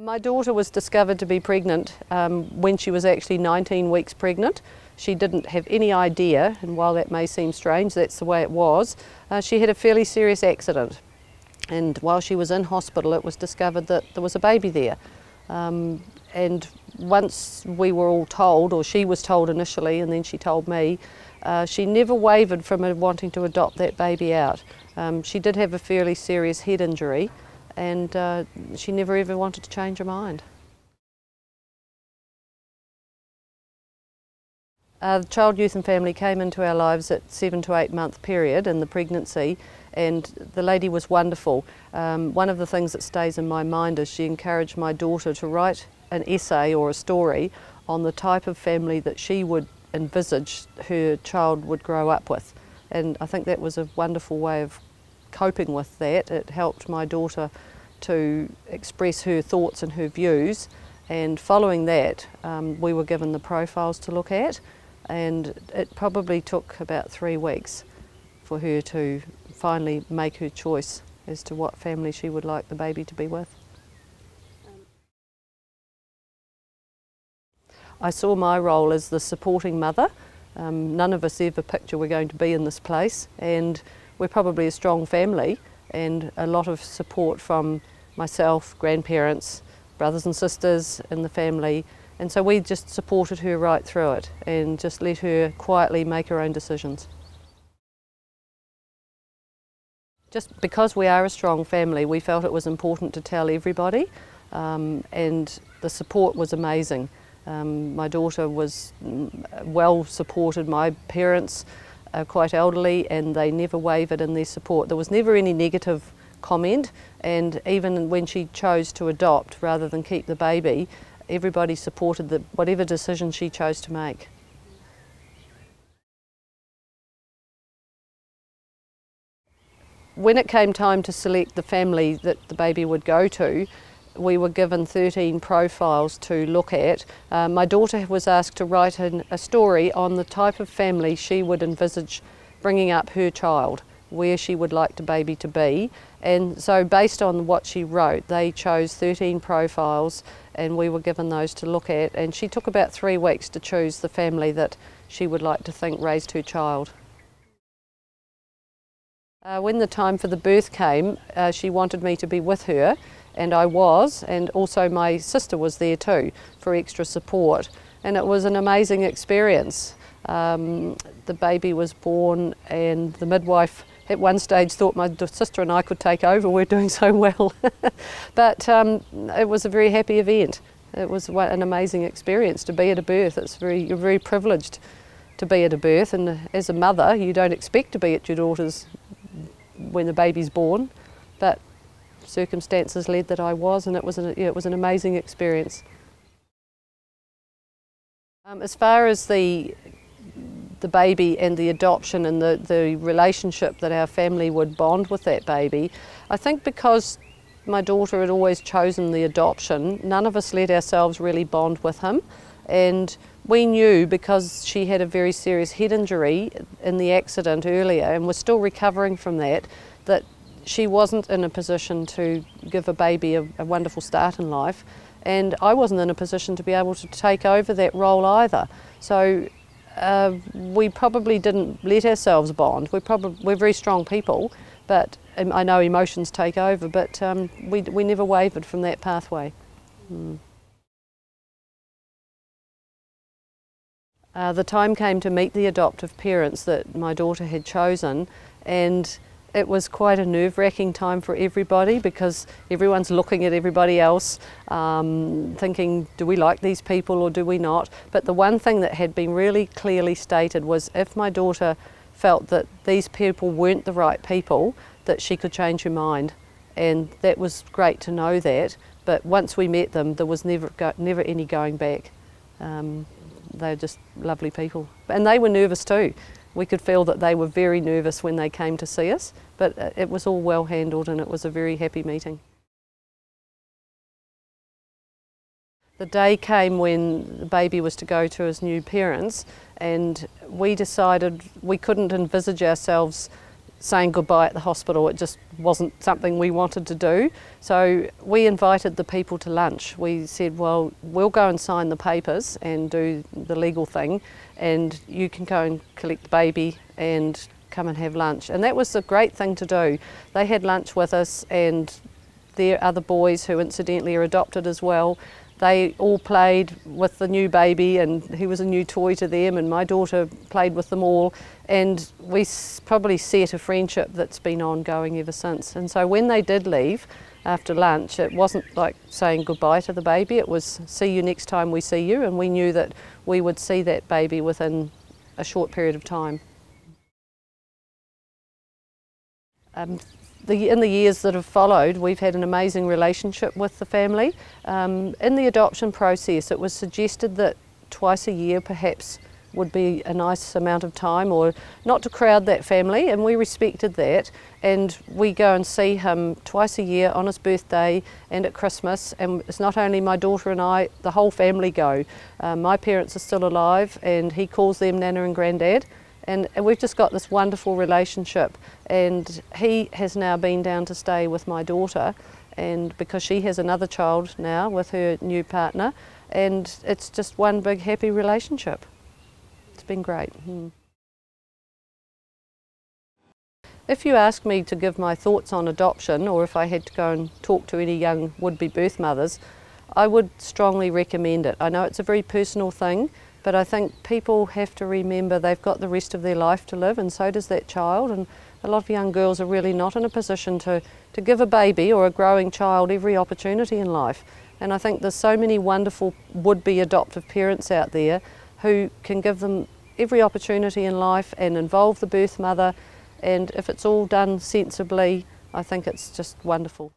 My daughter was discovered to be pregnant when she was actually 19 weeks pregnant. She didn't have any idea, and while that may seem strange, that's the way it was. She had a fairly serious accident, and while she was in hospital it was discovered that there was a baby there. And once we were all told, or she was told initially and then she told me, she never wavered from wanting to adopt that baby out. She did have a fairly serious head injury, and she never ever wanted to change her mind. The Child, Youth and Family came into our lives at 7 to 8 month period in the pregnancy, and the lady was wonderful. One of the things that stays in my mind is she encouraged my daughter to write an essay or a story on the type of family that she would envisage her child would grow up with. And I think that was a wonderful way of coping with that. It helped my daughter to express her thoughts and her views, and following that we were given the profiles to look at, and it probably took about 3 weeks for her to finally make her choice as to what family she would like the baby to be with. I saw my role as the supporting mother. None of us ever picture we're going to be in this place, and we're probably a strong family, and a lot of support from myself, grandparents, brothers and sisters in the family, and so we just supported her right through it and just let her quietly make her own decisions. Just because we are a strong family, we felt it was important to tell everybody, and the support was amazing. My daughter was well supported. My parents are quite elderly and they never wavered in their support. There was never any negative comment, and even when she chose to adopt rather than keep the baby, everybody supported whatever decision she chose to make. When it came time to select the family that the baby would go to, we were given 13 profiles to look at. My daughter was asked to write a story on the type of family she would envisage bringing up her child, where she would like the baby to be. And so based on what she wrote, they chose 13 profiles and we were given those to look at, and she took about 3 weeks to choose the family that she would like to think raised her child. When the time for the birth came, she wanted me to be with her, and I was, and also my sister was there too for extra support, and it was an amazing experience. The baby was born and the midwife at one stage thought my sister and I could take over, we're doing so well. But it was a very happy event. It was an amazing experience to be at a birth. You're very privileged to be at a birth, and as a mother you don't expect to be at your daughter's when the baby's born, but circumstances led that I was, and it was an amazing experience. As far as the baby and the adoption and the relationship that our family would bond with that baby, I think because my daughter had always chosen the adoption, none of us let ourselves really bond with him, and we knew, because she had a very serious head injury in the accident earlier and was still recovering from that, that she wasn't in a position to give a baby a wonderful start in life, and I wasn't in a position to be able to take over that role either. So we probably didn't let ourselves bond. We're very strong people, but I know emotions take over, but we never wavered from that pathway. The time came to meet the adoptive parents that my daughter had chosen, and it was quite a nerve-wracking time for everybody, because everyone's looking at everybody else, thinking, do we like these people or do we not? But the one thing that had been really clearly stated was, if my daughter felt that these people weren't the right people, that she could change her mind. And that was great to know that, but once we met them, there was never any going back. They were just lovely people, and they were nervous too. We could feel that they were very nervous when they came to see us, but it was all well handled and it was a very happy meeting. The day came when the baby was to go to his new parents, and we decided we couldn't envisage ourselves saying goodbye at the hospital. It just wasn't something we wanted to do. So we invited the people to lunch. We said, well, we'll go and sign the papers and do the legal thing, and you can go and collect the baby and come and have lunch. And that was a great thing to do. They had lunch with us, and their other boys, who incidentally are adopted as well, they all played with the new baby, and he was a new toy to them, and my daughter played with them all, and we probably set a friendship that's been ongoing ever since. And so when they did leave after lunch, it wasn't like saying goodbye to the baby, it was see you next time we see you, and we knew that we would see that baby within a short period of time. In the years that have followed, we've had an amazing relationship with the family. In the adoption process, it was suggested that twice a year perhaps would be a nice amount of time, or not to crowd that family, and we respected that. And we go and see him twice a year on his birthday and at Christmas, and it's not only my daughter and I, the whole family go. My parents are still alive, and he calls them Nana and Granddad. And we've just got this wonderful relationship, and he has now been down to stay with my daughter, and because she has another child now with her new partner, and it's just one big happy relationship. It's been great. If you ask me to give my thoughts on adoption, or if I had to go and talk to any young would-be birth mothers, I would strongly recommend it. I know it's a very personal thing, but I think people have to remember they've got the rest of their life to live, and so does that child. And a lot of young girls are really not in a position to give a baby or a growing child every opportunity in life. And I think there's so many wonderful would-be adoptive parents out there who can give them every opportunity in life and involve the birth mother. And if it's all done sensibly, I think it's just wonderful.